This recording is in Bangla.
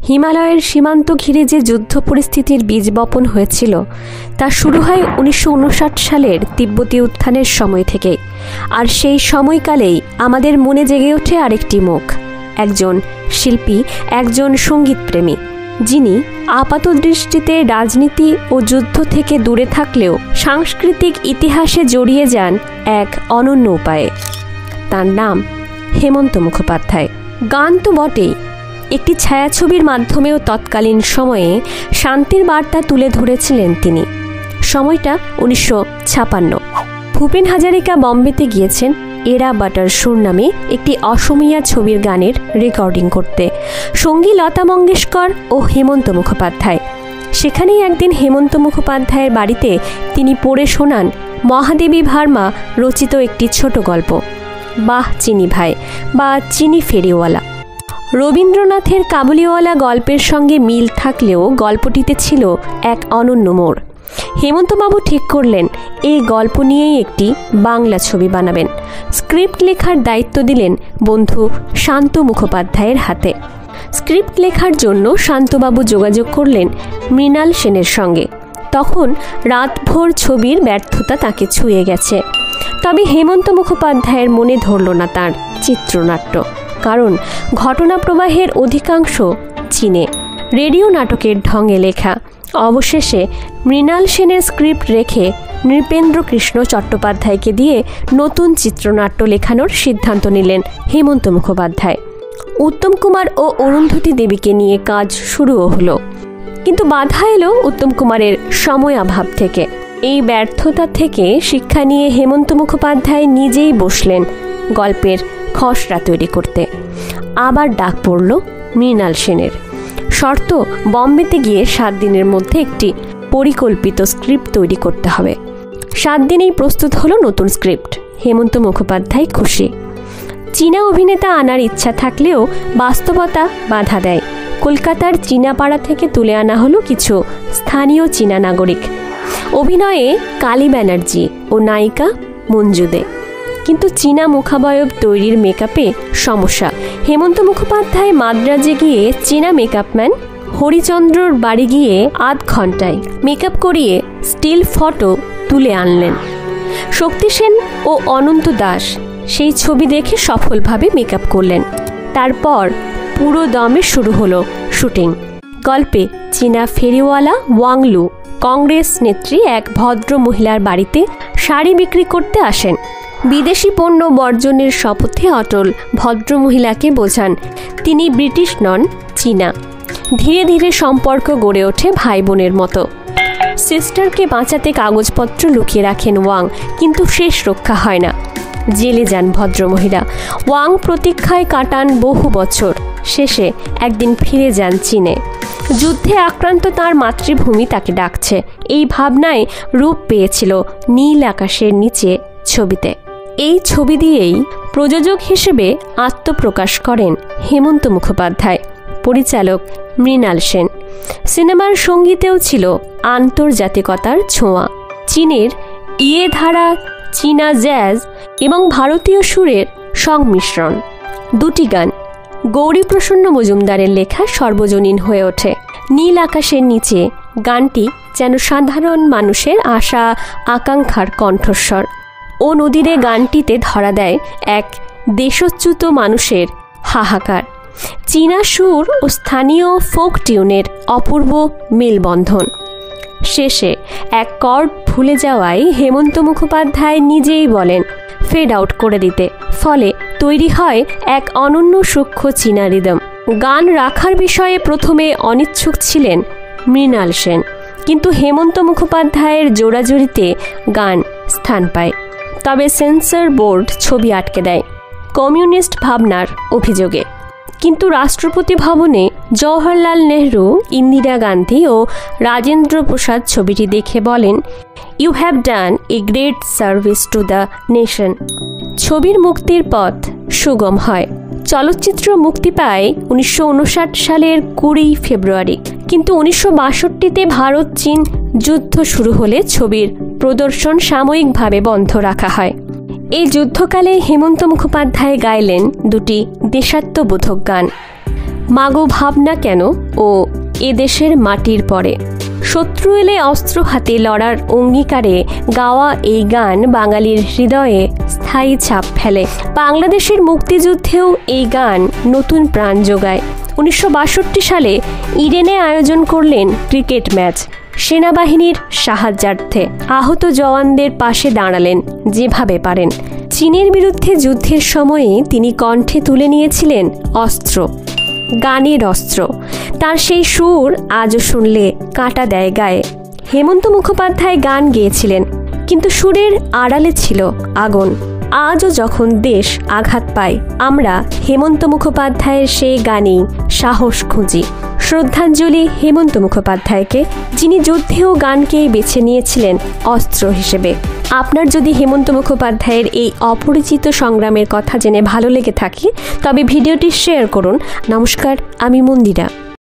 হিমালয়ের সীমান্ত ঘিরে যে যুদ্ধ পরিস্থিতির বীজ বপন হয়েছিল তা শুরু হয় 1959 সালের তিব্বতী উত্থানের সময় থেকে। আর সেই সময়কালেই আমাদের মনে জেগে ওঠে আরেকটি মুখ, একজন শিল্পী, একজন সঙ্গীতপ্রেমী, যিনি আপাত দৃষ্টিতে রাজনীতি ও যুদ্ধ থেকে দূরে থাকলেও সাংস্কৃতিক ইতিহাসে জড়িয়ে যান এক অনন্য উপায়ে। তার নাম হেমন্ত মুখোপাধ্যায়। গান তো বটেই, একটি ছায়াছবির মাধ্যমেও তৎকালীন সময়ে শান্তির বার্তা তুলে ধরেছিলেন তিনি। সময়টা 1956। ভূপেন হাজারিকা বম্বেতে গিয়েছেন এরা বাটার সুর নামে একটি অসমীয়া ছবির গানের রেকর্ডিং করতে, সঙ্গী লতা মঙ্গেশকর ও হেমন্ত মুখোপাধ্যায়। সেখানেই একদিন হেমন্ত মুখোপাধ্যায়ের বাড়িতে তিনি পড়ে শোনান মহাদেবী ভার্মা রচিত একটি ছোট গল্প, বাহ চিনি ভাই বা চিনি ফেরিওয়ালা। রবীন্দ্রনাথের কাবুলিওয়ালা গল্পের সঙ্গে মিল থাকলেও গল্পটিতে ছিল এক অনন্য মোড়। হেমন্তবাবু ঠিক করলেন এই গল্প নিয়েই একটি বাংলা ছবি বানাবেন। স্ক্রিপ্ট লেখার দায়িত্ব দিলেন বন্ধু শান্ত মুখোপাধ্যায়ের হাতে। স্ক্রিপ্ট লেখার জন্য শান্তবাবু যোগাযোগ করলেন মৃণাল সেনের সঙ্গে। তখন রাতভর ছবির ব্যর্থতা তাকে ছুঁয়ে গেছে। তবে হেমন্ত মুখোপাধ্যায়ের মনে ধরল না তার চিত্রনাট্য, কারণ ঘটনা প্রবাহের অধিকাংশ চীনে, রেডিও নাটকের ঢঙে লেখা। অবশেষে মৃণাল সেনের স্ক্রিপ্ট রেখে নৃপেন্দ্র কৃষ্ণ চট্টোপাধ্যায়কে দিয়ে নতুন চিত্রনাট্য লেখানোর সিদ্ধান্ত নিলেন হেমন্ত মুখোপাধ্যায়। উত্তম কুমার ও অরুন্ধতী দেবীকে নিয়ে কাজ শুরুও হলো, কিন্তু বাধা এলো উত্তম কুমারের সময় অভাব থেকে। এই ব্যর্থতা থেকে শিক্ষা নিয়ে হেমন্ত মুখোপাধ্যায় নিজেই বসলেন গল্পের খসড়া তৈরি করতে। আবার ডাক পড়ল মৃণাল সেনের। শর্ত, বম্বেতে গিয়ে 7 দিনের মধ্যে একটি পরিকল্পিত স্ক্রিপ্ট তৈরি করতে হবে। 7 দিনেই প্রস্তুত হলো নতুন স্ক্রিপ্ট। হেমন্ত মুখোপাধ্যায় খুশি। চীনা অভিনেতা আনার ইচ্ছা থাকলেও বাস্তবতা বাধা দেয়। কলকাতার চীনাপাড়া থেকে তুলে আনা হলো কিছু স্থানীয় চীনা নাগরিক। অভিনয়ে কালী ব্যানার্জি ও নায়িকা মঞ্জু দে। কিন্তু চীনা মুখাবয়ব তৈরির মেকআপে সমস্যা। হেমন্ত মুখোপাধ্যায় মাদ্রাজে গিয়ে চীনা মেকআপম্যান হরিচন্দ্রর বাড়ি গিয়ে 8 ঘন্টায় মেকআপ করিয়ে স্টিল ফটো তুলে আনলেন। শক্তি সেন ও অনন্ত দাস সেই ছবি দেখে সফলভাবে মেকআপ করলেন। তারপর পুরো দমে শুরু হলো শুটিং। গল্পে চীনা ফেরিওয়ালা ওয়াংলু কংগ্রেস নেত্রী এক ভদ্র মহিলার বাড়িতে শাড়ি বিক্রি করতে আসেন। বিদেশি পণ্য বর্জনের শপথে অটল ভদ্রমহিলাকে বোঝান তিনি ব্রিটিশ নন, চীনা। ধীরে ধীরে সম্পর্ক গড়ে ওঠে ভাই বোনের মতো। সিস্টারকে বাঁচাতে কাগজপত্র লুকিয়ে রাখেন ওয়াং, কিন্তু শেষ রক্ষা হয় না। জেলে যান ভদ্রমহিলা। ওয়াং প্রতীক্ষায় কাটান বহু বছর। শেষে একদিন ফিরে যান চীনে। যুদ্ধে আক্রান্ত তার মাতৃভূমি তাকে ডাকছে। এই ভাবনায় রূপ পেয়েছিল নীল আকাশের নিচে ছবিতে। এই ছবি দিয়েই প্রযোজক হিসেবে আত্মপ্রকাশ করেন হেমন্ত মুখোপাধ্যায়, পরিচালক মৃণাল সেন। সিনেমার সঙ্গীতেও ছিল আন্তর্জাতিকতার ছোঁয়া। চীনের ইয়ে ধারা, চীনা জ্যাজ এবং ভারতীয় সুরের সংমিশ্রণ। 2টি গান গৌরীপ্রসন্ন মজুমদারের লেখা সর্বজনীন হয়ে ওঠে। নীল আকাশের নিচে গানটি যেন সাধারণ মানুষের আশা আকাঙ্ক্ষার কণ্ঠস্বর। ও নদীরে গানটিতে ধরা দেয় এক দেশচ্যুত মানুষের হাহাকার। চীনা সুর ও স্থানীয় ফোক টিউনের অপূর্ব মেলবন্ধন। শেষে এক কর্ড ভুলে যাওয়ায় হেমন্ত মুখোপাধ্যায় নিজেই বলেন ফেড আউট করে দিতে। ফলে তৈরি হয় এক অনন্য সূক্ষ্ম চীনা রিদম। গান রাখার বিষয়ে প্রথমে অনিচ্ছুক ছিলেন মৃণাল সেন, কিন্তু হেমন্ত মুখোপাধ্যায়ের জোড়াজুড়িতে গান স্থান পায়। তবে সেন্সর বোর্ড ছবি আটকে দেয় কমিউনিস্ট ভাবনার অভিযোগে। কিন্তু রাষ্ট্রপতি ভবনে জওহরলাল নেহরু, ইন্দিরা গান্ধী ও রাজেন্দ্র প্রসাদ ছবিটি দেখে বলেন, you have done a great service to the nation. ছবির মুক্তির পথ সুগম হয়। চলচ্চিত্র মুক্তি পায় 1959 সালের 20 ফেব্রুয়ারি। কিন্তু 1962-তে ভারত চীন যুদ্ধ শুরু হলে ছবির প্রদর্শন সাময়িকভাবে বন্ধ রাখা হয়। এই যুদ্ধকালে হেমন্ত মুখোপাধ্যায় গাইলেন 2টি দেশাত্মবোধক গান, মাগো ভাবনা কেন ও এদেশের মাটির পরে। শত্রু এলে অস্ত্র হাতে লড়ার অঙ্গীকারে গাওয়া এই গান বাঙালির হৃদয়ে স্থায়ী ছাপ ফেলে। বাংলাদেশের মুক্তিযুদ্ধেও এই গান নতুন প্রাণ যোগায়। 1962 সালে ইডেনে আয়োজন করলেন ক্রিকেট ম্যাচ। সেনাবাহিনীর সাহায্যার্থে আহত জওয়ানদের পাশে দাঁড়ালেন যেভাবে পারেন। চীনের বিরুদ্ধে যুদ্ধের সময়ে তিনি কণ্ঠে তুলে নিয়েছিলেন অস্ত্র, গানের অস্ত্র। তার সেই সুর আজও শুনলে কাঁটা দেয় গায়ে। হেমন্ত মুখোপাধ্যায় গান গেয়েছিলেন, কিন্তু সুরের আড়ালে ছিল আগুন। আজও যখন দেশ আঘাত পায়, আমরা হেমন্ত মুখোপাধ্যায়ের সেই গানেই সাহস খুঁজি। শ্রদ্ধাঞ্জলি হেমন্ত মুখোপাধ্যায়কে, যিনি যুদ্ধেও গানকেই বেছে নিয়েছিলেন অস্ত্র হিসেবে। আপনার যদি হেমন্ত মুখোপাধ্যায়ের এই অপরিচিত সংগ্রামের কথা জেনে ভালো লেগে থাকে, তবে ভিডিওটি শেয়ার করুন। নমস্কার, আমি মন্দিরা।